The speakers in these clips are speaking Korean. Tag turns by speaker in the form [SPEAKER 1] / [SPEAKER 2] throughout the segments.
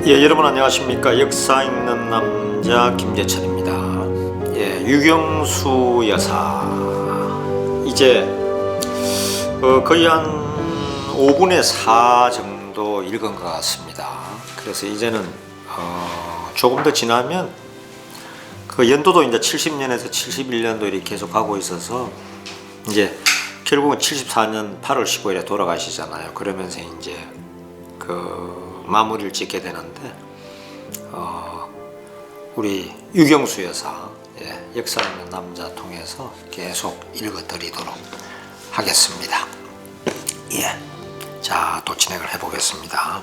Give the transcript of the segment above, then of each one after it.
[SPEAKER 1] 예, 여러분 안녕하십니까. 역사 있는 남자 김재철입니다. 예, 유경수 여사 이제 거의 한 5분의 4 정도 읽은 것 같습니다. 그래서 이제는 조금 더 지나면 그 연도도 이제 70년에서 71년도 이렇게 계속 가고 있어서 이제 결국은 74년 8월 15일에 돌아가시잖아요. 그러면서 이제 마무리를 짓게 되는데 우리 유경수 여사 역사 있는 남자 통해서 계속 읽어드리도록 하겠습니다. 자, 또 진행을 해보겠습니다.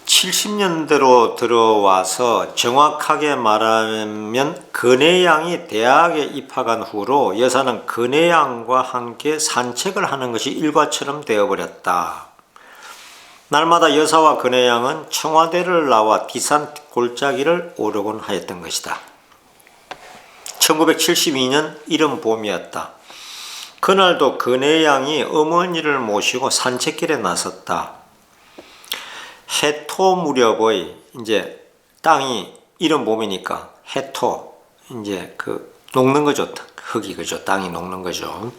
[SPEAKER 1] 70년대로 들어와서 정확하게 말하면 근혜양이 대학에 입학한 후로 여사는 근혜양과 함께 산책을 하는 것이 일과처럼 되어버렸다. 날마다 여사와 근혜양은 청와대를 나와 디산 골짜기를 오르곤 하였던 것이다. 1972년 이른 봄이었다. 그날도 근혜양이 어머니를 모시고 산책길에 나섰다. 해토 무렵의 이제 땅이 이른 봄이니까 해토 이제 녹는 거죠. 흙이 그죠. 땅이 녹는 거죠.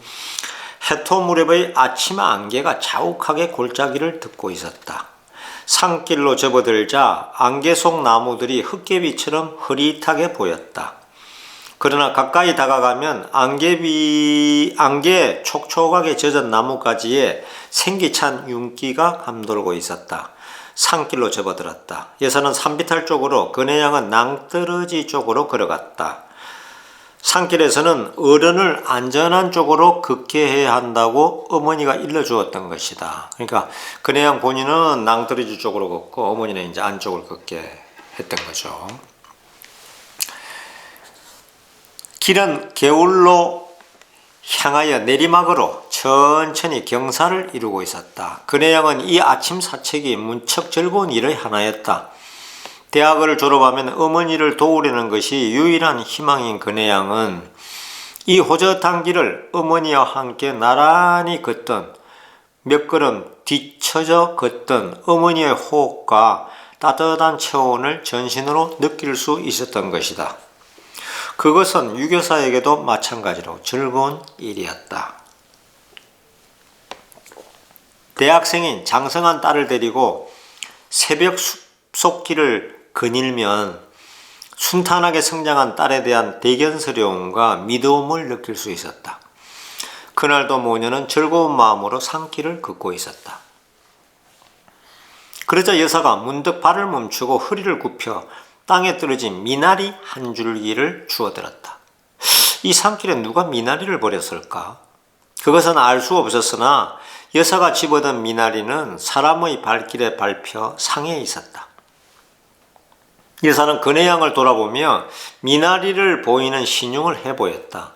[SPEAKER 1] 해토 무렵의 아침 안개가 자욱하게 골짜기를 덮고 있었다. 산길로 접어들자 안개 속 나무들이 흙개비처럼 흐릿하게 보였다. 그러나 가까이 다가가면 안개에 촉촉하게 젖은 나뭇가지에 생기찬 윤기가 감돌고 있었다. 산길로 접어들었다. 여사는 산비탈 쪽으로, 근혜양은 낭떠러지 쪽으로 걸어갔다. 산길에서는 어른을 안전한 쪽으로 걷게 한다고 어머니가 일러주었던 것이다. 그러니까 근혜양 본인은 낭떠러지 쪽으로 걷고 어머니는 이제 안쪽을 걷게 했던 거죠. 길은 개울로 향하여 내리막으로 천천히 경사를 이루고 있었다. 근혜양은 이 아침 사책이 문척 즐거운 일의 하나였다. 대학을 졸업하면 어머니를 도우려는 것이 유일한 희망인 근혜양은 이 호젓한 길을 어머니와 함께 나란히 걷던, 몇 걸음 뒤처져 걷던 어머니의 호흡과 따뜻한 체온을 전신으로 느낄 수 있었던 것이다. 그것은 유교사에게도 마찬가지로 즐거운 일이었다. 대학생인 장성한 딸을 데리고 새벽 숲속길을 거닐면 순탄하게 성장한 딸에 대한 대견스러움과 믿음을 느낄 수 있었다. 그날도 모녀는 즐거운 마음으로 산길을 걷고 있었다. 그러자 여사가 문득 발을 멈추고 허리를 굽혀 땅에 떨어진 미나리 한 줄기를 주워들었다. 이 산길에 누가 미나리를 버렸을까? 그것은 알 수 없었으나 여사가 집어든 미나리는 사람의 발길에 밟혀 상해 있었다. 여사는 근혜양을 돌아보며 미나리를 보이는 신용을 해보였다.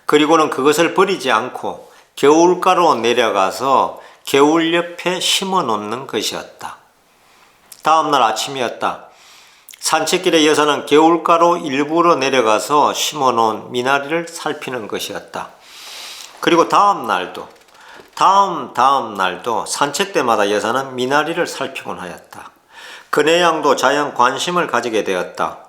[SPEAKER 1] 그리고는 그것을 버리지 않고 겨울가로 내려가서 겨울 옆에 심어 놓는 것이었다. 다음날 아침이었다. 산책길에 여사는 겨울가로 일부러 내려가서 심어 놓은 미나리를 살피는 것이었다. 그리고 다음 날도 산책 때마다 여사는 미나리를 살피곤 하였다. 근혜양도 자연 관심을 가지게 되었다.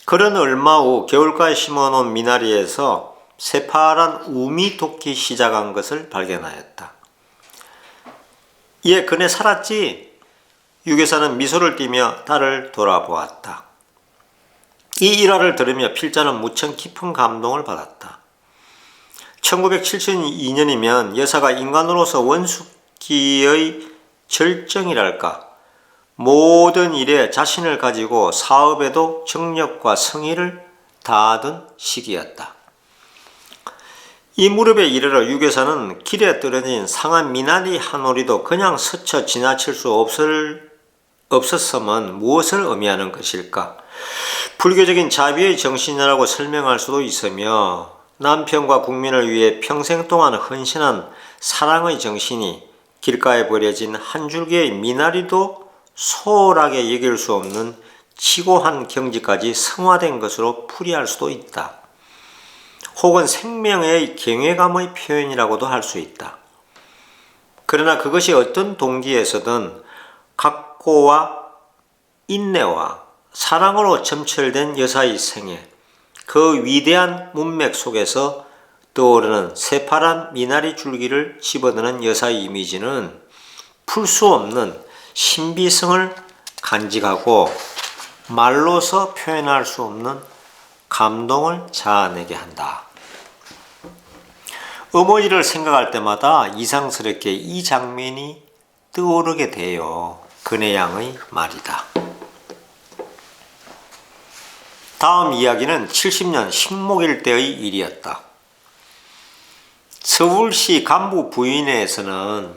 [SPEAKER 1] 그런 얼마 후 겨울가에 심어놓은 미나리에서 새파란 우미 돋기 시작한 것을 발견하였다. 얘 그네 살았지? 유교사는 미소를 띠며 딸을 돌아보았다. 이 일화를 들으며 필자는 무척 깊은 감동을 받았다. 1972년이면 여사가 인간으로서 원숙기의 절정이랄까, 모든 일에 자신을 가지고 사업에도 정력과 성의를 다하던 시기였다. 이 무렵에 이르러 유교사는 길에 떨어진 상한 미나리 한 오리도 그냥 스쳐 지나칠 수 없었음은 무엇을 의미하는 것일까? 불교적인 자비의 정신이라고 설명할 수도 있으며 남편과 국민을 위해 평생 동안 헌신한 사랑의 정신이 길가에 버려진 한 줄기의 미나리도 소홀하게 여길 수 없는 지고한 경지까지 성화된 것으로 풀이할 수도 있다. 혹은 생명의 경외감의 표현이라고도 할 수 있다. 그러나 그것이 어떤 동기에서든 각고와 인내와 사랑으로 점철된 여사의 생애, 그 위대한 문맥 속에서 떠오르는 새파란 미나리 줄기를 집어드는 여사의 이미지는 풀 수 없는 신비성을 간직하고 말로서 표현할 수 없는 감동을 자아내게 한다. 어머니를 생각할 때마다 이상스럽게 이 장면이 떠오르게 돼요. 근혜양의 말이다. 다음 이야기는 70년 식목일 때의 일이었다. 서울시 간부 부인회에서는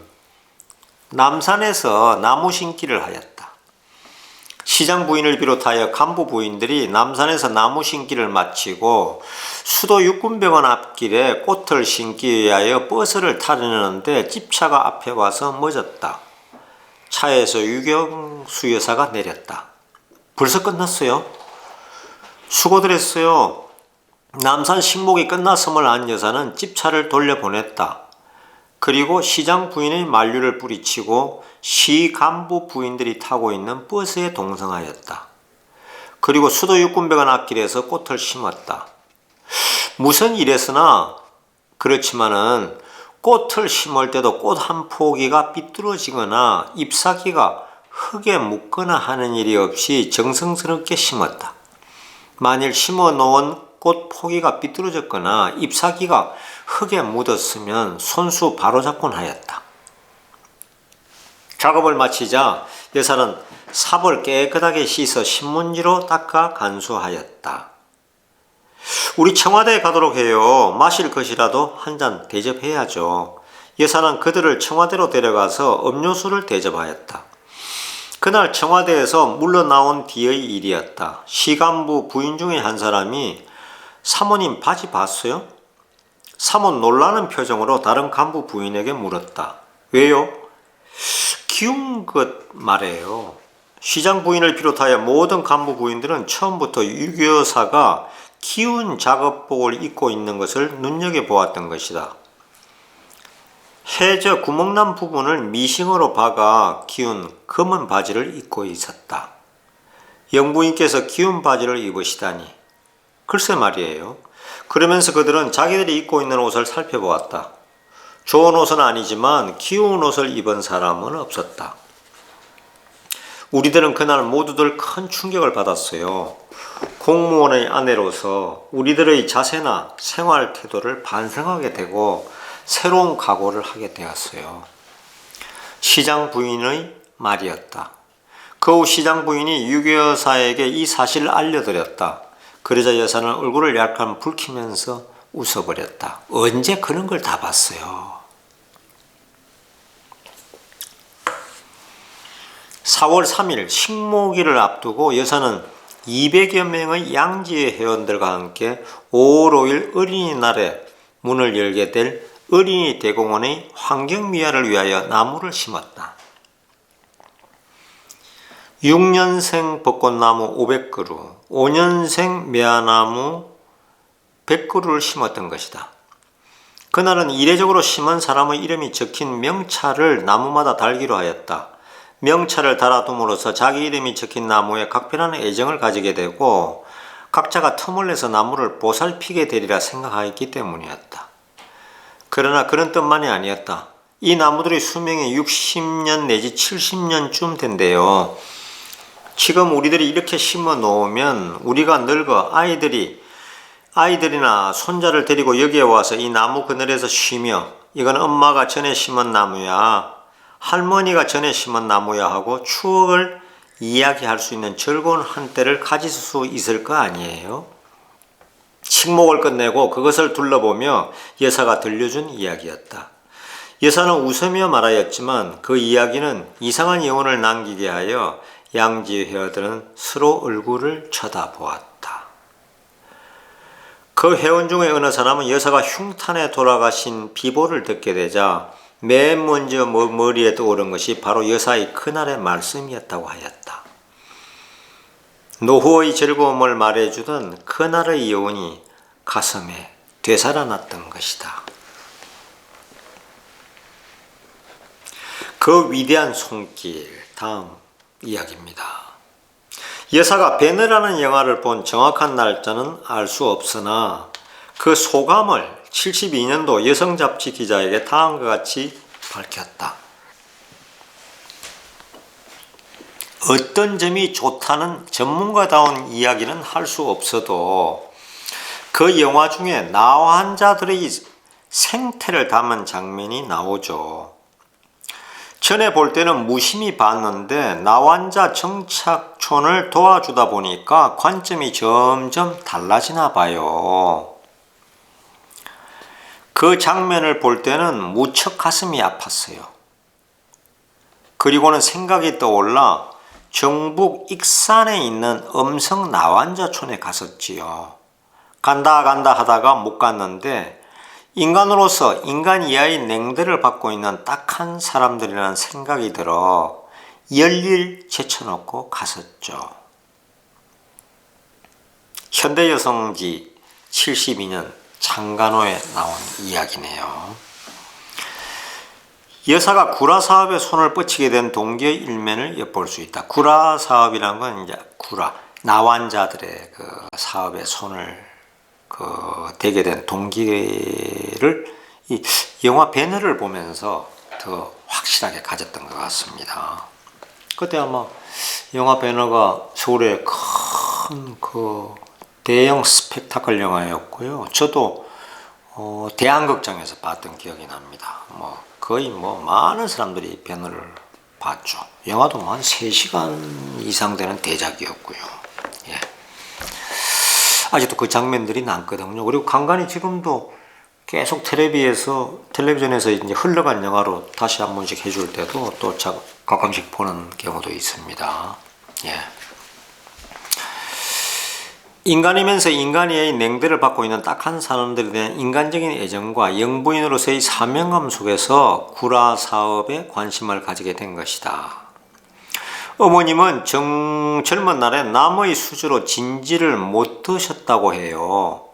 [SPEAKER 1] 남산에서 나무 심기를 하였다. 시장 부인을 비롯하여 간부 부인들이 남산에서 나무 심기를 마치고 수도 육군병원 앞길에 꽃을 심기 위하여 버스를 타려는데 집차가 앞에 와서 멎었다. 차에서 유경수 여사가 내렸다. 벌써 끝났어요? 수고들 했어요. 남산 식목이 끝났음을 안 여사는 집차를 돌려보냈다. 그리고 시장 부인의 만류를 뿌리치고 시 간부 부인들이 타고 있는 버스에 동성하였다. 그리고 수도 육군병원 앞길에서 꽃을 심었다. 무슨 일에서나 그렇지만은 꽃을 심을 때도 꽃 한 포기가 삐뚤어지거나 잎사귀가 흙에 묻거나 하는 일이 없이 정성스럽게 심었다. 만일 심어 놓은 꽃 포기가 삐뚤어졌거나 잎사귀가 흙에 묻었으면 손수 바로잡곤 하였다. 작업을 마치자 여사는 삽을 깨끗하게 씻어 신문지로 닦아 간수하였다. 우리 청와대에 가도록 해요. 마실 것이라도 한 잔 대접해야죠. 여사는 그들을 청와대로 데려가서 음료수를 대접하였다. 그날 청와대에서 물러나온 뒤의 일이었다. 시간부 부인 중에 한 사람이 사모님 바지 봤어요? 사모 놀라는 표정으로 다른 간부 부인에게 물었다. 왜요? 기운 것 말이에요. 시장 부인을 비롯하여 모든 간부 부인들은 처음부터 유 여사가 기운 작업복을 입고 있는 것을 눈여겨보았던 것이다. 해저 구멍난 부분을 미싱으로 박아 기운 검은 바지를 입고 있었다. 영부인께서 기운 바지를 입으시다니. 글쎄 말이에요. 그러면서 그들은 자기들이 입고 있는 옷을 살펴보았다. 좋은 옷은 아니지만 귀여운 옷을 입은 사람은 없었다. 우리들은 그날 모두들 큰 충격을 받았어요. 공무원의 아내로서 우리들의 자세나 생활 태도를 반성하게 되고 새로운 각오를 하게 되었어요. 시장 부인의 말이었다. 그 후 시장 부인이 유 여사에게 이 사실을 알려드렸다. 그러자 여사는 얼굴을 약간 붉히면서 웃어버렸다. 언제 그런 걸 다 봤어요. 4월 3일 식목일을 앞두고 여사는 200여 명의 양지회 회원들과 함께 5월 5일 어린이날에 문을 열게 될 어린이 대공원의 환경미화를 위하여 나무를 심었다. 6년생 벚꽃나무 500그루, 5년생 매화나무 100그루를 심었던 것이다. 그날은 이례적으로 심은 사람의 이름이 적힌 명찰을 나무마다 달기로 하였다. 명찰을 달아둠으로써 자기 이름이 적힌 나무에 각별한 애정을 가지게 되고 각자가 틈을 내서 나무를 보살피게 되리라 생각하였기 때문이었다. 그러나 그런 뜻만이 아니었다. 이 나무들의 수명이 60년 내지 70년쯤 된대요. 지금 우리들이 이렇게 심어 놓으면 우리가 늙어 아이들이나 손자를 데리고 여기에 와서 이 나무 그늘에서 쉬며 이건 엄마가 전에 심은 나무야, 할머니가 전에 심은 나무야 하고 추억을 이야기할 수 있는 즐거운 한때를 가질 수 있을 거 아니에요? 식목을 끝내고 그것을 둘러보며 여사가 들려준 이야기였다. 여사는 웃으며 말하였지만 그 이야기는 이상한 여운을 남기게 하여 양지 회원들은 서로 얼굴을 쳐다보았다. 그 회원 중에 어느 사람은 여사가 흉탄에 돌아가신 비보를 듣게 되자 맨 먼저 머리에 떠오른 것이 바로 여사의 그날의 말씀이었다고 하였다. 노후의 즐거움을 말해주던 그날의 여운이 가슴에 되살아났던 것이다. 그 위대한 손길, 다음 이야기입니다. 여사가 베너라는 영화를 본 정확한 날짜는 알 수 없으나 그 소감을 72년도 여성 잡지 기자에게 다음과 같이 밝혔다. 어떤 점이 좋다는 전문가다운 이야기는 할 수 없어도 그 영화 중에 나환자들의 생태를 담은 장면이 나오죠. 전에 볼 때는 무심히 봤는데 나환자 정착촌을 도와주다 보니까 관점이 점점 달라지나 봐요. 그 장면을 볼 때는 무척 가슴이 아팠어요. 그리고는 생각이 떠올라 경북 익산에 있는 음성 나환자촌에 갔었지요. 간다 하다가 못 갔는데 인간으로서 인간 이하의 냉대를 받고 있는 딱한 사람들이라는 생각이 들어 열일 제쳐놓고 갔었죠. 현대여성지 72년 창간호에 나온 이야기네요. 여사가 구라 사업에 손을 뻗치게 된 동기의 일면을 엿볼 수 있다. 구라 사업이란 건 이제 나환자들의 그 사업에 손을 대게 된 동기를 이 영화 배너를 보면서 더 확실하게 가졌던 것 같습니다. 그때 아마 영화 배너가 서울의 큰 대형 스펙타클 영화였고요. 저도 대한극장에서 봤던 기억이 납니다. 거의 많은 사람들이 배너를 봤죠. 영화도 한 3시간 이상 되는 대작이었고요. 예. 아직도 그 장면들이 남거든요. 그리고 간간히 지금도 계속 텔레비전에서 이제 흘러간 영화로 다시 한 번씩 해줄 때도 또 가끔씩 보는 경우도 있습니다. 예. 인간이면서 인간의 냉대를 받고 있는 딱한 사람들에 대한 인간적인 애정과 영부인으로서의 사명감 속에서 구라 사업에 관심을 가지게 된 것이다. 어머님은 젊은 날에 나무의 수저로 진지를 못 드셨다고 해요.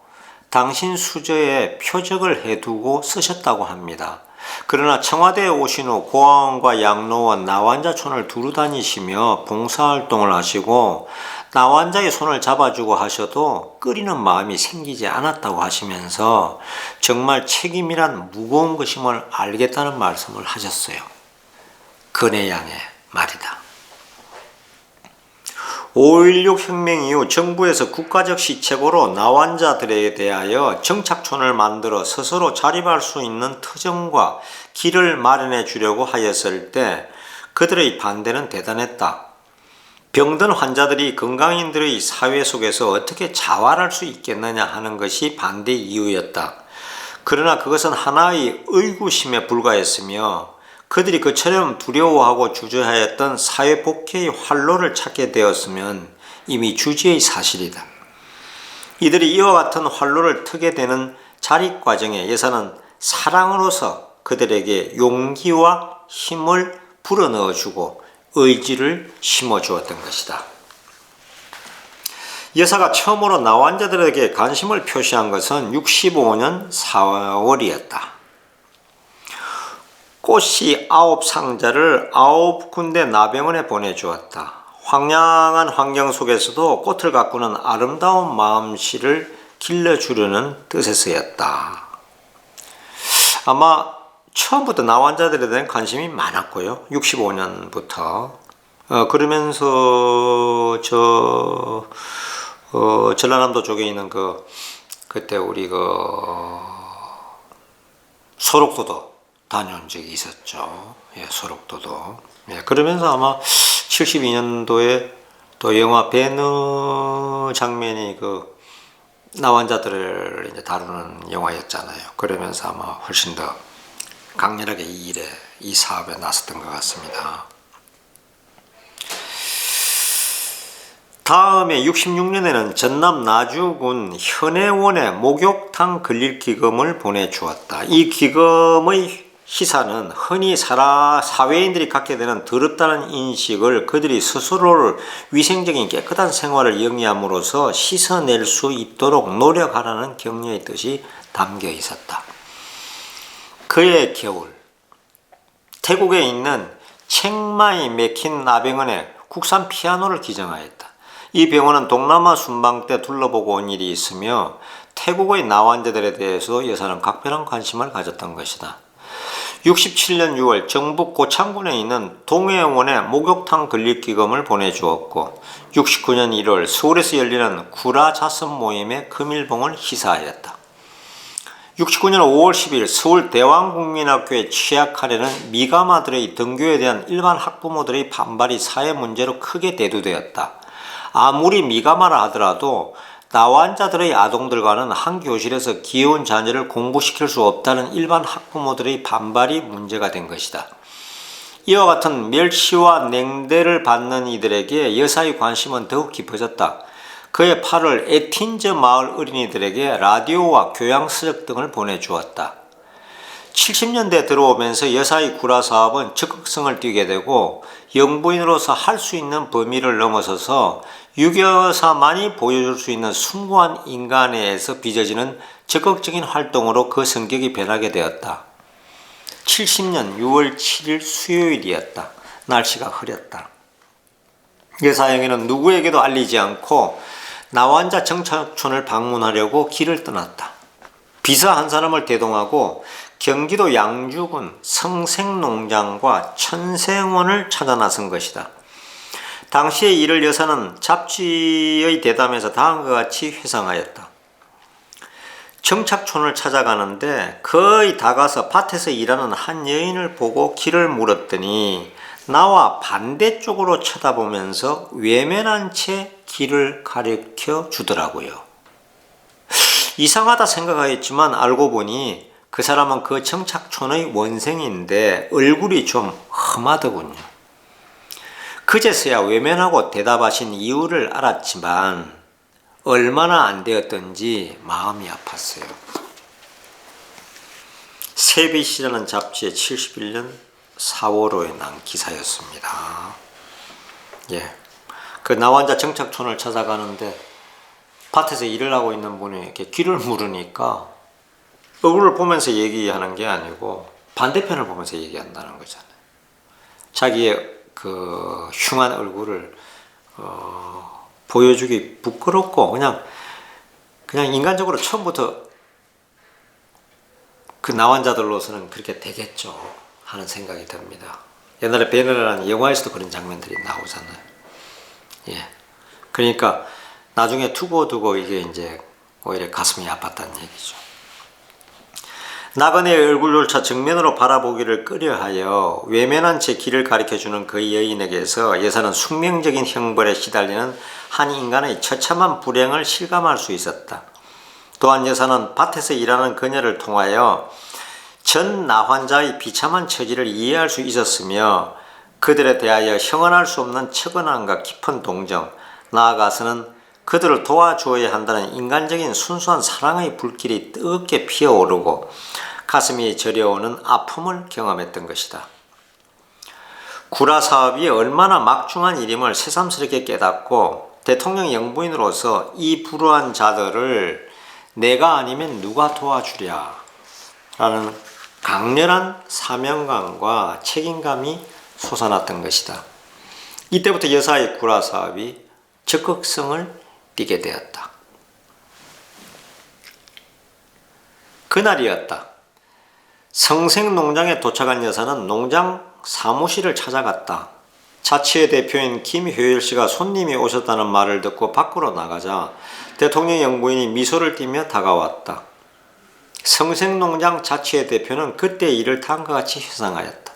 [SPEAKER 1] 당신 수저에 표적을 해두고 쓰셨다고 합니다. 그러나 청와대에 오신 후 고아원과 양로원, 나환자촌을 두루 다니시며 봉사활동을 하시고 나환자의 손을 잡아주고 하셔도 끓이는 마음이 생기지 않았다고 하시면서 정말 책임이란 무거운 것임을 알겠다는 말씀을 하셨어요. 근혜양의 말이다. 5.16 혁명 이후 정부에서 국가적 시책으로 나환자들에 대하여 정착촌을 만들어 스스로 자립할 수 있는 터전과 길을 마련해 주려고 하였을 때 그들의 반대는 대단했다. 병든 환자들이 건강인들의 사회 속에서 어떻게 자활할 수 있겠느냐 하는 것이 반대 이유였다. 그러나 그것은 하나의 의구심에 불과했으며 그들이 그처럼 두려워하고 주저하였던 사회복귀의 활로를 찾게 되었으면 이미 주지의 사실이다. 이들이 이와 같은 활로를 트게 되는 자립 과정에 여사는 사랑으로서 그들에게 용기와 힘을 불어넣어주고 의지를 심어주었던 것이다. 여사가 처음으로 나환자들에게 관심을 표시한 것은 65년 4월이었다. 꽃씨 9상자를 9군데 나병원에 보내주었다. 황량한 환경 속에서도 꽃을 가꾸는 아름다운 마음씨를 길러주려는 뜻에서였다. 아마 처음부터 나환자들에 대한 관심이 많았고요. 65년부터. 그러면서 전라남도 쪽에 있는 그때 우리 소록도도 다녀온 적이 있었죠. 예, 소록도도. 예, 그러면서 아마 72년도에 또 영화 배너 장면이 나환자들을 이제 다루는 영화였잖아요. 그러면서 아마 훨씬 더 강렬하게 이 사업에 나섰던 것 같습니다. 다음에 66년에는 전남 나주군 현해원에 목욕탕 건립 기금을 보내주었다. 이 기금의 희사는 흔히 사회인들이 갖게 되는 더럽다는 인식을 그들이 스스로를 위생적인 깨끗한 생활을 영위함으로써 씻어낼 수 있도록 노력하라는 격려의 뜻이 담겨 있었다. 그해 겨울 태국에 있는 챈마이 맥힌 나병원에 국산 피아노를 기증하였다. 이 병원은 동남아 순방 때 둘러보고 온 일이 있으며 태국의 나환자들에 대해서도 여사는 각별한 관심을 가졌던 것이다. 67년 6월 정북 고창군에 있는 동해원에 목욕탕 건립기금을 보내주었고 69년 1월 서울에서 열리는 구라자선 모임의 금일봉을 희사하였다. 69년 5월 10일 서울 대왕국민학교에 취약하려는 미가마들의 등교에 대한 일반 학부모들의 반발이 사회 문제로 크게 대두되었다. 아무리 미가마라 하더라도 나환자들의 아동들과는 한 교실에서 귀여운 자녀를 공부시킬 수 없다는 일반 학부모들의 반발이 문제가 된 것이다. 이와 같은 멸시와 냉대를 받는 이들에게 여사의 관심은 더욱 깊어졌다. 그의 8월 에틴즈 마을 어린이들에게 라디오와 교양서적 등을 보내주었다. 70년대 들어오면서 여사의 구라 사업은 적극성을 띠게 되고 영부인으로서 할 수 있는 범위를 넘어서서 유교사만이 보여줄 수 있는 숭고한 인간애에서 빚어지는 적극적인 활동으로 그 성격이 변하게 되었다. 70년 6월 7일 수요일이었다. 날씨가 흐렸다. 여사영애는 누구에게도 알리지 않고 나환자 정착촌을 방문하려고 길을 떠났다. 비서 한 사람을 대동하고 경기도 양주군 성생농장과 천생원을 찾아 나선 것이다. 당시의 일을 여사는 잡지의 대담에서 다음과 같이 회상하였다. 정착촌을 찾아가는데 거의 다 가서 밭에서 일하는 한 여인을 보고 길을 물었더니 나와 반대쪽으로 쳐다보면서 외면한 채 길을 가르쳐 주더라고요. 이상하다 생각하였지만 알고 보니 그 사람은 그 정착촌의 원생인데 얼굴이 좀 험하더군요. 그제서야 외면하고 대답하신 이유를 알았지만 얼마나 안 되었던지 마음이 아팠어요. 세빛이라는 잡지에 71년 4월호에 난 기사였습니다. 그 나환자 정착촌을 찾아가는데 밭에서 일을 하고 있는 분이 이렇게 길을 물으니까 얼굴을 보면서 얘기하는 게 아니고 반대편을 보면서 얘기한다는 거잖아요. 자기의 그 흉한 얼굴을 보여주기 부끄럽고 그냥 인간적으로 처음부터 그 나환자들로서는 그렇게 되겠죠 하는 생각이 듭니다. 옛날에 베네라는 영화에서도 그런 장면들이 나오잖아요. 그러니까 나중에 두고 이게 이제 오히려 가슴이 아팠다는 얘기죠. 나그네의 얼굴조차 정면으로 바라보기를 꺼려하여 외면한 채 길을 가리켜주는 그 여인에게서 여사는 숙명적인 형벌에 시달리는 한 인간의 처참한 불행을 실감할 수 있었다. 또한 여사는 밭에서 일하는 그녀를 통하여 전 나환자의 비참한 처지를 이해할 수 있었으며 그들에 대하여 형언할 수 없는 척언함과 깊은 동정, 나아가서는 그들을 도와주어야 한다는 인간적인 순수한 사랑의 불길이 뜨겁게 피어오르고 가슴이 저려오는 아픔을 경험했던 것이다. 구라 사업이 얼마나 막중한 일임을 새삼스럽게 깨닫고 대통령 영부인으로서 이 불우한 자들을 내가 아니면 누가 도와주랴 라는 강렬한 사명감과 책임감이 솟아났던 것이다. 이때부터 여사의 구라 사업이 적극성을 띠게 되었다. 그날이었다. 성생농장에 도착한 여사는 농장 사무실을 찾아갔다. 자치회 대표인 김효일 씨가 손님이 오셨다는 말을 듣고 밖으로 나가자 대통령 영부인이 미소를 띠며 다가왔다. 성생농장 자치회 대표는 그때 일을 다음과 같이 회상하였다.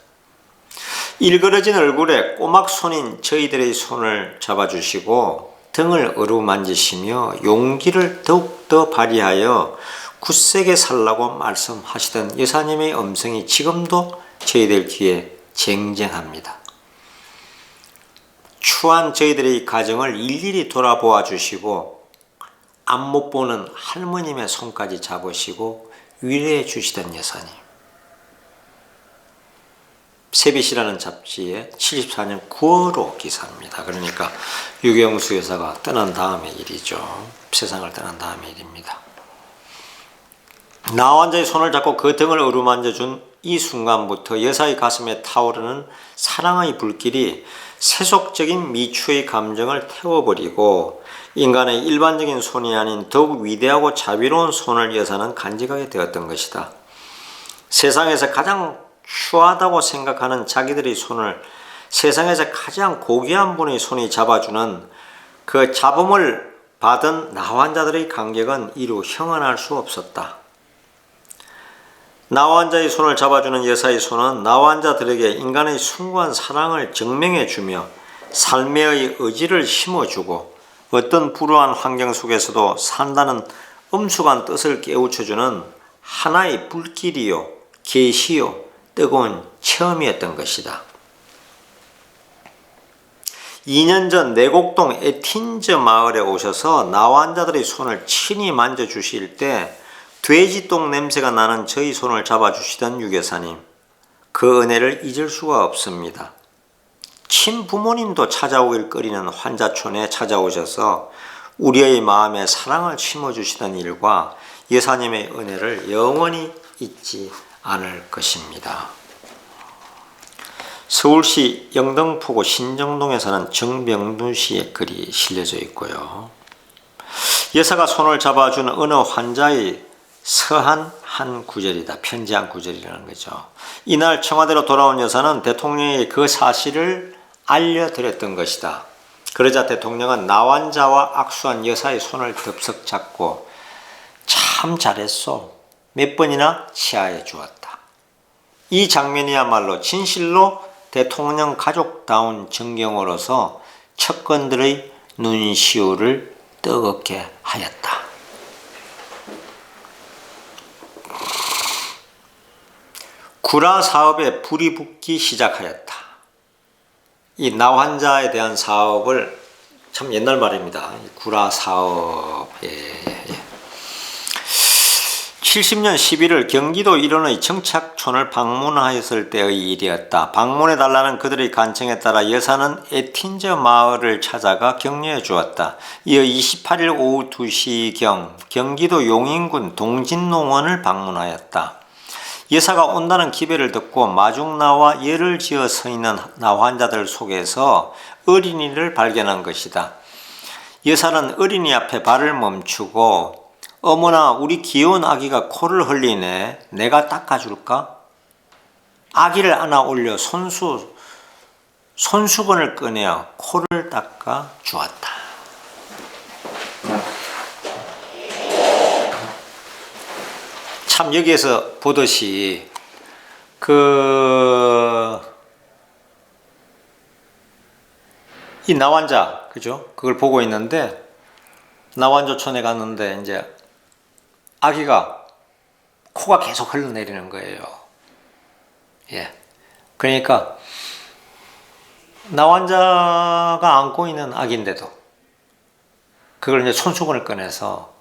[SPEAKER 1] 일그러진 얼굴에 꼬막 손인 저희들의 손을 잡아주시고 등을 어루만지시며 용기를 더욱더 발휘하여 굳세게 살라고 말씀하시던 여사님의 음성이 지금도 저희들 귀에 쟁쟁합니다. 추한 저희들의 가정을 일일이 돌아보아 주시고 앞 못 보는 할머님의 손까지 잡으시고 위로해 주시던 여사님. 세빛이라는 잡지에 74년 9월호 기사입니다. 그러니까 유경수 여사가 떠난 다음의 일이죠. 세상을 떠난 다음의 일입니다. 나환자의 손을 잡고 그 등을 어루만져준 이 순간부터 여사의 가슴에 타오르는 사랑의 불길이 세속적인 미추의 감정을 태워버리고 인간의 일반적인 손이 아닌 더욱 위대하고 자비로운 손을 여사는 간직하게 되었던 것이다. 세상에서 가장 추하다고 생각하는 자기들의 손을 세상에서 가장 고귀한 분의 손이 잡아주는 그 잡음을 받은 나환자들의 감격은 이루 형언할 수 없었다. 나환자의 손을 잡아주는 여사의 손은 나환자들에게 인간의 숭고한 사랑을 증명해주며 삶의 의지를 심어주고 어떤 불우한 환경 속에서도 산다는 엄숙한 뜻을 깨우쳐주는 하나의 불길이요, 계시요, 뜨거운 체험이었던 것이다. 2년 전 내곡동 에틴저 마을에 오셔서 나환자들의 손을 친히 만져주실 때 돼지똥 냄새가 나는 저희 손을 잡아주시던 유교사님, 그 은혜를 잊을 수가 없습니다. 친부모님도 찾아오길 꺼리는 환자촌에 찾아오셔서 우리의 마음에 사랑을 심어주시던 일과 여사님의 은혜를 영원히 잊지 않을 것입니다. 서울시 영등포구 신정동에 사는 정병두 씨의 글이 실려져 있고요. 여사가 손을 잡아준 어느 환자의 서한 한 구절이다. 편지 한 구절이라는 거죠. 이날 청와대로 돌아온 여사는 대통령에게 그 사실을 알려드렸던 것이다. 그러자 대통령은 나환자와 악수한 여사의 손을 덥석 잡고 참 잘했소. 몇 번이나 치하해 주었다. 이 장면이야말로 진실로 대통령 가족다운 정경으로서 척건들의 눈시울을 뜨겁게 하였다. 구라 사업에 불이 붙기 시작하였다. 이 나환자에 대한 사업을 참 옛날 말입니다. 구라 사업에 70년 11월 경기도 일원의 정착촌을 방문하였을 때의 일이었다. 방문해달라는 그들의 간청에 따라 여사는 에틴저 마을을 찾아가 격려해 주었다. 이어 28일 오후 2시경 경기도 용인군 동진농원을 방문하였다. 여사가 온다는 기배를 듣고 마중 나와 예를 지어 서 있는 나환자들 속에서 어린이를 발견한 것이다. 여사는 어린이 앞에 발을 멈추고 어머나 우리 귀여운 아기가 코를 흘리네. 내가 닦아줄까? 아기를 안아 올려 손수건을 꺼내어 코를 닦아 주었다. 참 여기에서 보듯이 이 나환자 그죠? 그걸 보고 있는데 나환자촌에 갔는데 이제 아기가 코가 계속 흘러내리는 거예요. 예. 그러니까 나환자가 안고 있는 아기인데도 그걸 이제 손수건을 꺼내서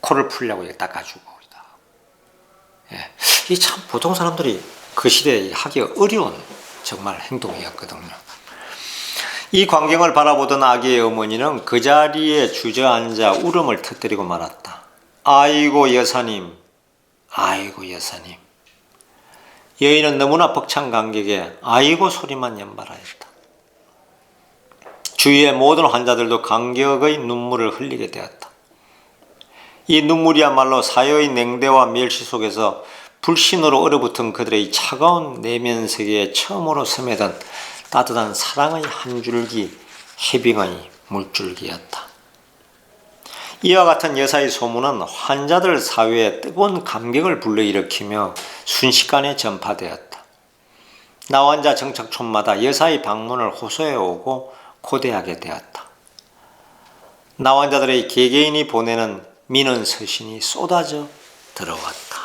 [SPEAKER 1] 코를 풀려고 닦아주고. 예. 이 참 보통 사람들이 그 시대에 하기 어려운 정말 행동이었거든요. 이 광경을 바라보던 아기의 어머니는 그 자리에 주저앉아 울음을 터뜨리고 말았다. 아이고 여사님, 아이고 여사님. 여인은 너무나 벅찬 감격에 아이고 소리만 연발하였다. 주위의 모든 환자들도 감격의 눈물을 흘리게 되었다. 이 눈물이야말로 사회의 냉대와 멸시 속에서 불신으로 얼어붙은 그들의 차가운 내면 세계에 처음으로 스며든 따뜻한 사랑의 한 줄기, 해빙의 물줄기였다. 이와 같은 여사의 소문은 환자들 사회에 뜨거운 감격을 불러일으키며 순식간에 전파되었다. 나환자 정착촌마다 여사의 방문을 호소해오고 고대하게 되었다. 나환자들의 개개인이 보내는 민원 서신이 쏟아져 들어왔다.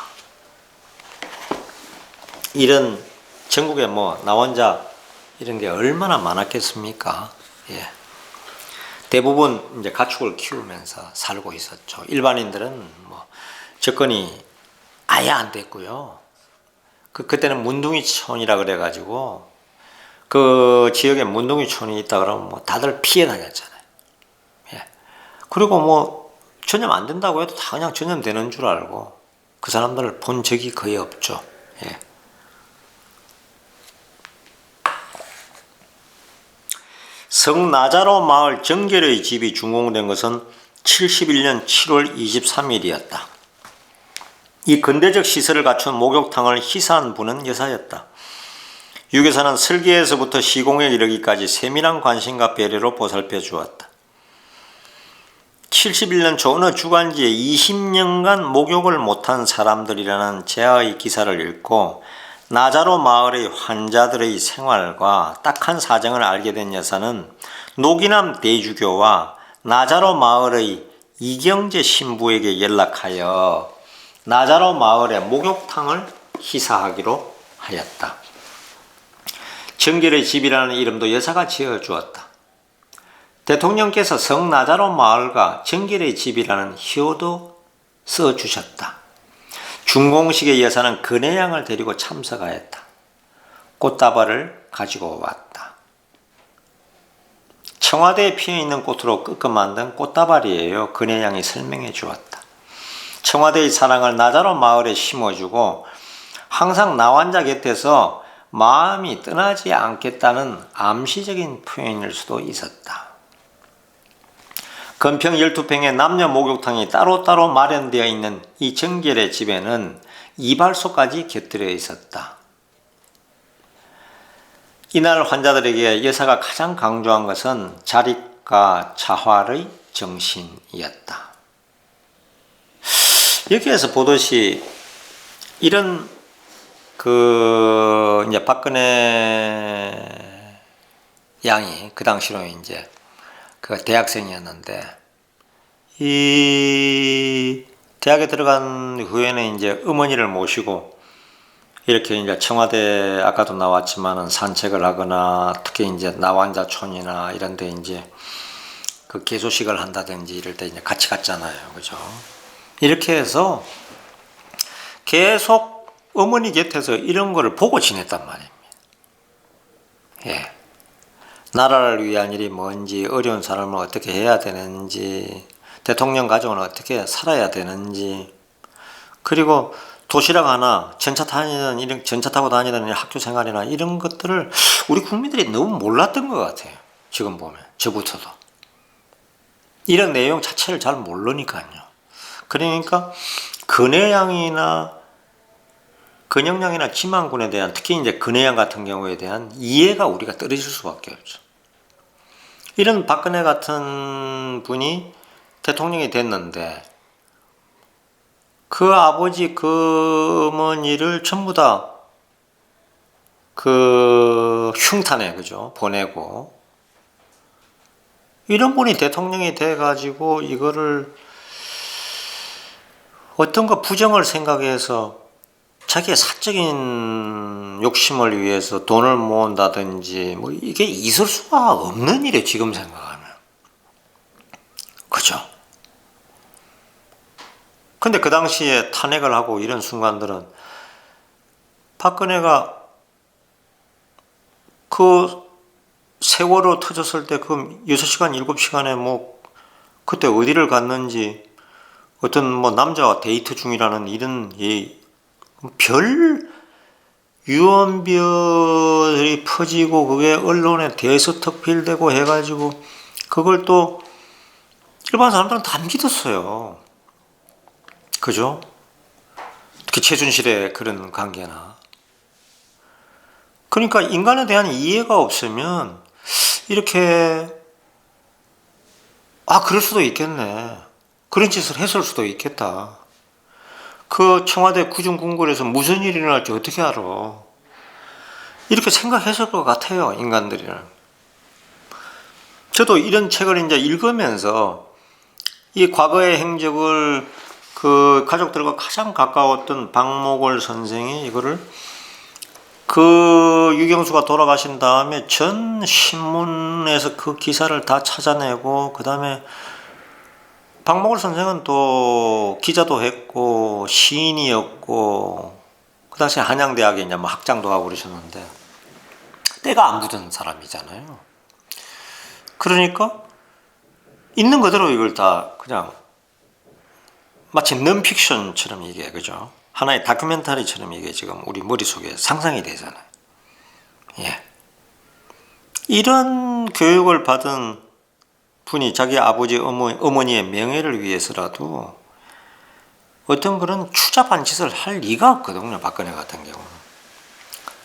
[SPEAKER 1] 이런 전국에 나환자 이런 게 얼마나 많았겠습니까? 예. 대부분 이제 가축을 키우면서 살고 있었죠. 일반인들은 접근이 아예 안 됐고요. 그때는 문둥이촌이라 그래가지고 그 지역에 문둥이촌이 있다 그러면 다들 피해 다녔잖아요. 예. 그리고 전염 안 된다고 해도 다 그냥 전염되는 줄 알고 그 사람들을 본 적이 거의 없죠. 예. 성나자로 마을 정결의 집이 준공된 것은 71년 7월 23일이었다. 이 근대적 시설을 갖춘 목욕탕을 희사한 분은 여사였다. 유 여사는 설계에서부터 시공에 이르기까지 세밀한 관심과 배려로 보살펴 주었다. 71년 초 어느 주간지에 20년간 목욕을 못한 사람들이라는 제아의 기사를 읽고 나자로 마을의 환자들의 생활과 딱한 사정을 알게 된 여사는 노기남 대주교와 나자로 마을의 이경재 신부에게 연락하여 나자로 마을의 목욕탕을 희사하기로 하였다. 정결의 집이라는 이름도 여사가 지어주었다. 대통령께서 성나자로 마을과 정결의 집이라는 희호도 써주셨다. 준공식에 여사는 근혜양을 데리고 참석하였다. 꽃다발을 가지고 왔다. 청와대에 피어있는 꽃으로 끄끄 만든 꽃다발이에요. 근혜양이 설명해 주었다. 청와대의 사랑을 나자로 마을에 심어주고 항상 나환자 곁에서 마음이 떠나지 않겠다는 암시적인 표현일 수도 있었다. 건평 12평의 남녀 목욕탕이 따로따로 마련되어 있는 이 정결의 집에는 이발소까지 곁들여 있었다. 이날 환자들에게 여사가 가장 강조한 것은 자립과 자활의 정신이었다. 여기에서 보듯이 이런 이제 박근혜 양이 그 당시로 이제 그 대학생이었는데 이 대학에 들어간 후에는 이제 어머니를 모시고 이렇게 이제 청와대 아까도 나왔지만은 산책을 하거나 특히 이제 나환자촌이나 이런 데 이제 그 개소식을 한다든지 이럴 때 이제 같이 갔잖아요. 그죠? 이렇게 해서 계속 어머니 곁에서 이런 거를 보고 지냈단 말입니다. 예. 나라를 위한 일이 뭔지, 어려운 사람을 어떻게 해야 되는지, 대통령 가족은 어떻게 살아야 되는지, 그리고 도시락 하나, 전차 타고 다니던 학교 생활이나 이런 것들을 우리 국민들이 너무 몰랐던 것 같아요. 지금 보면, 저부터도. 이런 내용 자체를 잘 모르니까요. 그러니까, 근영양이나 지만군에 대한, 특히 이제 근혜양 같은 경우에 대한 이해가 우리가 떨어질 수밖에 없죠. 이런 박근혜 같은 분이 대통령이 됐는데 그 아버지 그 어머니를 전부 다 그 흉탄에 그죠 보내고 이런 분이 대통령이 돼가지고 이거를 어떤가 부정을 생각해서 자기의 사적인 욕심을 위해서 돈을 모은다든지 뭐 이게 있을 수가 없는 일이에요. 지금 생각하면. 그죠? 근데 그 당시에 탄핵을 하고 이런 순간들은 박근혜가 그 세월호 터졌을 때 그 6시간 7시간에 뭐 그때 어디를 갔는지 어떤 뭐 남자와 데이트 중이라는 이런 별 유언비어들이 퍼지고 그게 언론에 대서특필되고 해가지고 그걸 또 일반 사람들은 다 믿었어요. 그죠? 특히 최순실의 그런 관계나. 그러니까 인간에 대한 이해가 없으면 이렇게 그럴 수도 있겠네. 그런 짓을 했을 수도 있겠다. 그 청와대 구중궁궐에서 무슨 일이 일어날지 어떻게 알아? 이렇게 생각했을 것 같아요, 인간들이는. 저도 이런 책을 이제 읽으면서 이 과거의 행적을 그 가족들과 가장 가까웠던 박목월 선생이 이거를 그 유경수가 돌아가신 다음에 전 신문에서 그 기사를 다 찾아내고 그 다음에 박목월 선생은 또 기자도 했고 시인이었고 그 당시 한양대학에 이제 뭐 학장도 하고 그러셨는데 때가 안 묻은 사람이잖아요. 그러니까 있는 그대로 이걸 다 그냥 마치 넌픽션처럼 이게 그죠? 하나의 다큐멘터리처럼 이게 지금 우리 머릿속에 상상이 되잖아요. 예. 이런 교육을 받은 분이 자기 아버지 어머니의 명예를 위해서라도 어떤 그런 추잡한 짓을 할 리가 없거든요. 박근혜 같은 경우는.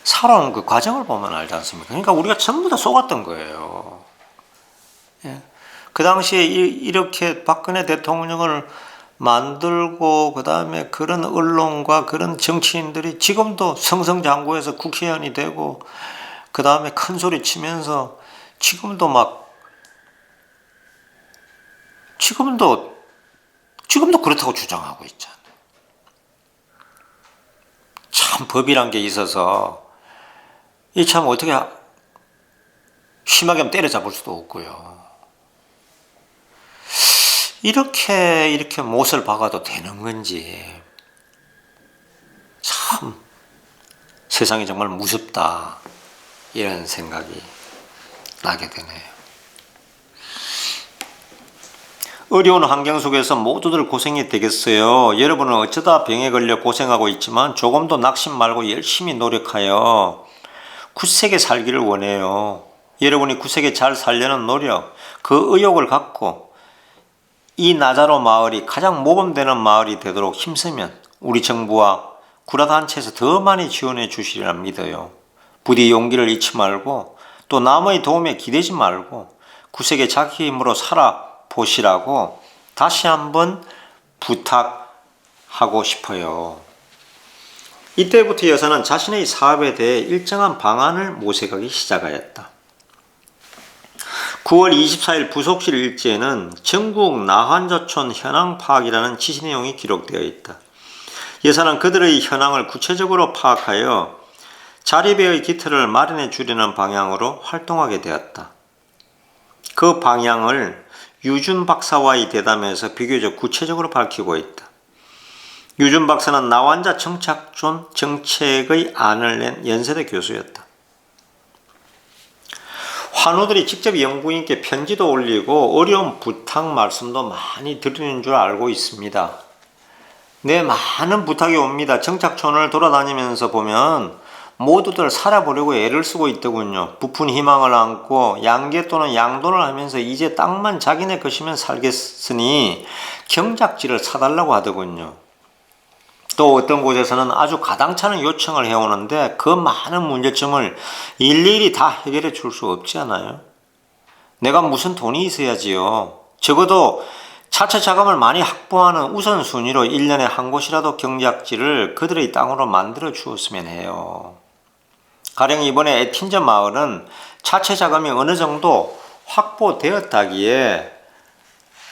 [SPEAKER 1] 살아온 그 과정을 보면 알지 않습니까? 그러니까 우리가 전부 다 속았던 거예요. 예. 그 당시에 이렇게 박근혜 대통령을 만들고 그 다음에 그런 언론과 그런 정치인들이 지금도 승승장구해서 국회의원이 되고 그 다음에 큰 소리 치면서 지금도 그렇다고 주장하고 있잖아요. 참 법이란 게 있어서 이 참 어떻게 심하게 하면 때려잡을 수도 없고요. 이렇게 못을 박아도 되는 건지 참 세상이 정말 무섭다 이런 생각이 나게 되네요. 어려운 환경 속에서 모두들 고생이 되겠어요. 여러분은 어쩌다 병에 걸려 고생하고 있지만 조금도 낙심 말고 열심히 노력하여 굳세게 살기를 원해요. 여러분이 굳세게 잘 살려는 노력, 그 의욕을 갖고 이 나자로 마을이 가장 모범되는 마을이 되도록 힘쓰면 우리 정부와 구라단체에서 더 많이 지원해 주시리라 믿어요. 부디 용기를 잃지 말고 또 남의 도움에 기대지 말고 굳세게 자기 힘으로 살아보시라고 다시 한번 부탁하고 싶어요. 이때부터 여사는 자신의 사업에 대해 일정한 방안을 모색하기 시작하였다. 9월 24일 부속실 일지에는 전국 나환자촌 현황 파악이라는 지시 내용이 기록되어 있다. 여사는 그들의 현황을 구체적으로 파악하여 자립의 기틀을 마련해 주려는 방향으로 활동하게 되었다. 그 방향을 유준 박사와의 대담에서 비교적 구체적으로 밝히고 있다. 유준 박사는 나환자 정착촌 정책의 안을 낸 연세대 교수였다. 환우들이 직접 영부인께 편지도 올리고 어려운 부탁 말씀도 많이 드리는 줄 알고 있습니다. 네, 많은 부탁이 옵니다. 정착촌을 돌아다니면서 보면 모두들 살아보려고 애를 쓰고 있더군요. 부푼 희망을 안고 양계 또는 양돈을 하면서 이제 땅만 자기네 것이면 살겠으니 경작지를 사달라고 하더군요. 또 어떤 곳에서는 아주 가당찮은 요청을 해오는데 그 많은 문제점을 일일이 다 해결해 줄 수 없지 않아요? 내가 무슨 돈이 있어야지요. 적어도 자체 자금을 많이 확보하는 우선순위로 1년에 한 곳이라도 경작지를 그들의 땅으로 만들어 주었으면 해요. 가령 이번에 에틴저 마을은 자체 자금이 어느 정도 확보되었다기에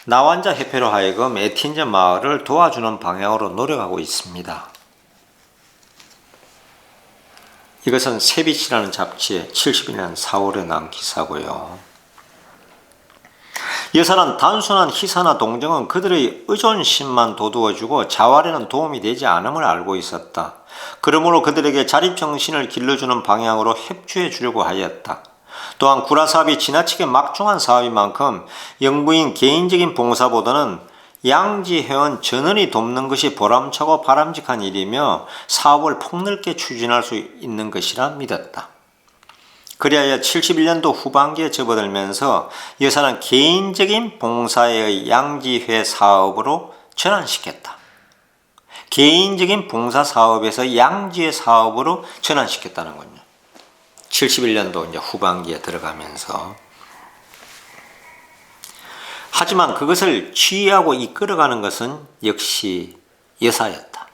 [SPEAKER 1] 나환자 협회로 하여금 에틴저 마을을 도와주는 방향으로 노력하고 있습니다. 이것은 세빛이라는 잡지에 71년 4월에 난 기사고요. 여사는 단순한 희사나 동정은 그들의 의존심만 돋우어주고 자활에는 도움이 되지 않음을 알고 있었다. 그러므로 그들에게 자립정신을 길러주는 방향으로 협조해 주려고 하였다. 또한 구라사업이 지나치게 막중한 사업인 만큼 영부인 개인적인 봉사보다는 양지회원 전원이 돕는 것이 보람차고 바람직한 일이며 사업을 폭넓게 추진할 수 있는 것이라 믿었다. 그리하여 71년도 후반기에 접어들면서 여사는 개인적인 봉사의 양지회 사업으로 전환시켰다. 개인적인 봉사 사업에서 양지회 사업으로 전환시켰다는 거죠. 71년도 이제 후반기에 들어가면서. 하지만 그것을 지휘하고 이끌어가는 것은 역시 여사였다.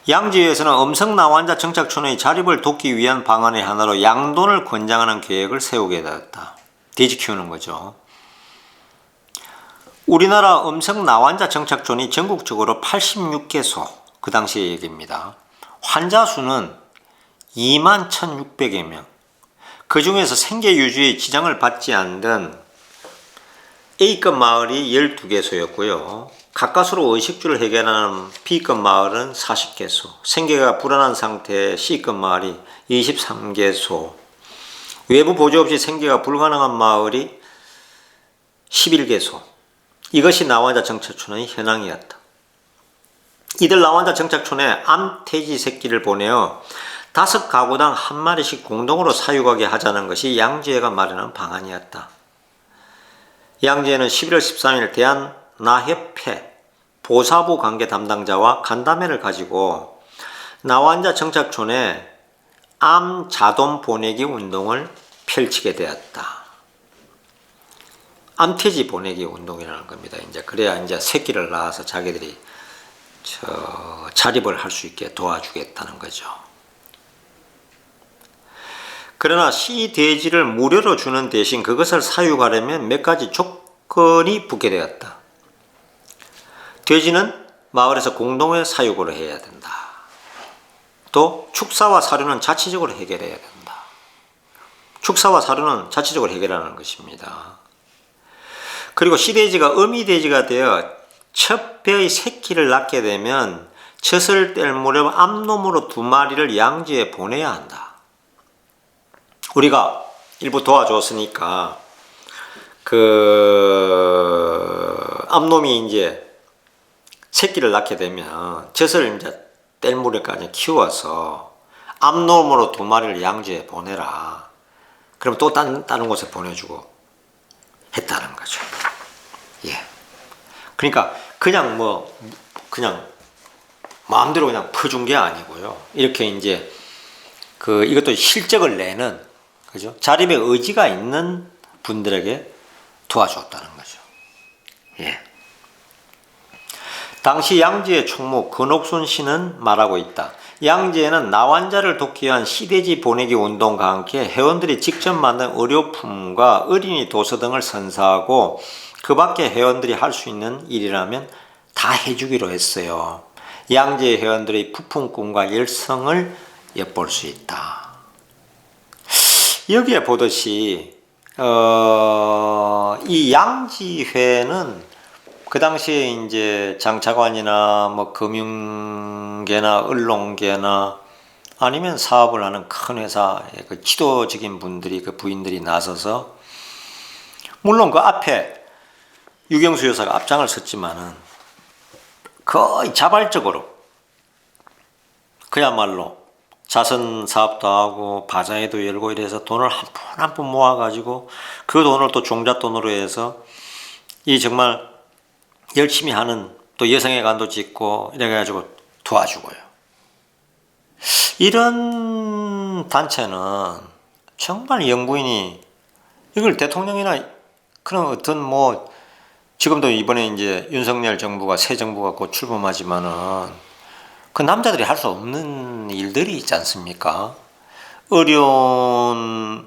[SPEAKER 1] 양지회에서는 음성나환자 정착촌의 자립을 돕기 위한 방안의 하나로 양돈을 권장하는 계획을 세우게 되었다. 돼지 키우는 거죠. 우리나라 음성나환자 정착촌이 전국적으로 86개소, 그 당시의 얘기입니다. 환자 수는 21,600여 명. 그 중에서 생계 유지의 지장을 받지 않던 A급 마을이 12개소였고요. 가까스로 의식주를 해결하는 B급 마을은 40개소, 생계가 불안한 상태의 C급 마을이 23개소, 외부 보조 없이 생계가 불가능한 마을이 11개소. 이것이 나환자 정착촌의 현황이었다. 이들 나환자 정착촌에 암, 태지 새끼를 보내어 5가구당 한 마리씩 공동으로 사육하게 하자는 것이 양지회가 마련한 방안이었다. 양지회는 11월 13일 대한나협회 보사부 관계 담당자와 간담회를 가지고 나환자 정착촌에 암 자돈 보내기 운동을 펼치게 되었다. 암퇴지 보내기 운동이라는 겁니다. 이제 그래야 이제 새끼를 낳아서 자기들이 자립을 할 수 있게 도와주겠다는 거죠. 그러나 시돼지를 무료로 주는 대신 그것을 사육하려면 몇 가지 조건이 붙게 되었다. 돼지는 마을에서 공동의 사육으로 해야 된다. 또 축사와 사료는 자체적으로 해결해야 된다. 축사와 사료는 자체적으로 해결하는 것입니다. 그리고 시돼지가 어미돼지가 되어 첫 배의 새끼를 낳게 되면 젖을 뗄 무렵 암놈으로 2마리를 양지에 보내야 한다. 우리가 일부 도와줬으니까 암놈이 이제 새끼를 낳게 되면 젖을 이제 뗄 무렵까지 키워서 암놈으로 2마리를 양지에 보내라. 그럼 또 다른 곳에 보내주고 했다는 거죠. 예. 그러니까 그냥 마음대로 그냥 퍼준 게 아니고요. 이렇게 이제 이것도 실적을 내는, 그죠? 자립의 의지가 있는 분들에게 도와줬다는 거죠. 예. 당시 양지의 총무 근옥순 씨는 말하고 있다. 양지에는 나환자를 돕기 위한 시돼지 보내기 운동과 함께 회원들이 직접 만든 의료품과 어린이 도서 등을 선사하고 그 밖에 회원들이 할 수 있는 일이라면 다 해주기로 했어요. 양지의 회원들의 부푼 꿈과 열성을 엿볼 수 있다. 여기에 보듯이 이 양지회는 그 당시에 이제 장차관이나 뭐 금융계나 언론계나 아니면 사업을 하는 큰 회사의 그 지도적인 분들이, 그 부인들이 나서서, 물론 그 앞에 유경수 여사가 앞장을 섰지만은 거의 자발적으로 그야말로 자선 사업도 하고 바자회도 열고 이래서 돈을 한 푼 한 푼 모아가지고 그 돈을 또 종잣돈으로 해서 이 정말 열심히 하는, 또 여성의 간도 짓고 이래가지고 도와주고요. 이런 단체는 정말 영부인이 이걸 대통령이나 그런 어떤 지금도 이번에 이제 윤석열 정부가, 새 정부가 곧 출범하지만은 그 남자들이 할 수 없는 일들이 있지 않습니까? 어려운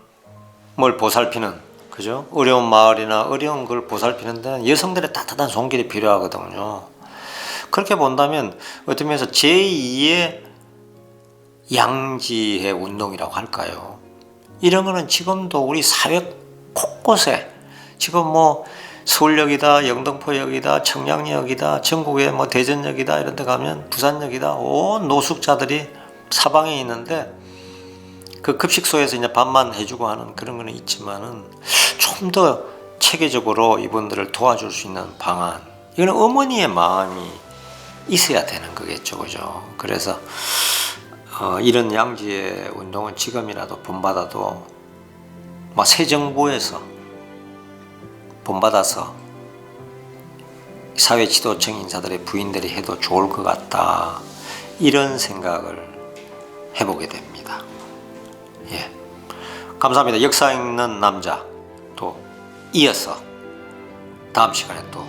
[SPEAKER 1] 뭘 보살피는, 그죠? 어려운 마을이나 어려운 걸 보살피는 데는 여성들의 따뜻한 손길이 필요하거든요. 그렇게 본다면 어떤 면에서 제2의 양지회 운동이라고 할까요? 이런 거는 지금도 우리 사회 곳곳에, 지금 서울역이다, 영등포역이다, 청량역이다, 전국에 대전역이다 이런 데 가면, 부산역이다, 온 노숙자들이 사방에 있는데 그 급식소에서 이제 밥만 해주고 하는 그런 거는 있지만은 좀 더 체계적으로 이분들을 도와줄 수 있는 방안, 이거는 어머니의 마음이 있어야 되는 거겠죠, 그죠? 그래서 이런 양지의 운동은 지금이라도 본받아도 새 정부에서 본받아서 사회 지도층 인사들의 부인들이 해도 좋을 것 같다, 이런 생각을 해보게 됩니다. 예, 감사합니다. 역사 있는 남자 또 이어서 다음 시간에 또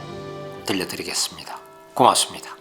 [SPEAKER 1] 들려드리겠습니다. 고맙습니다.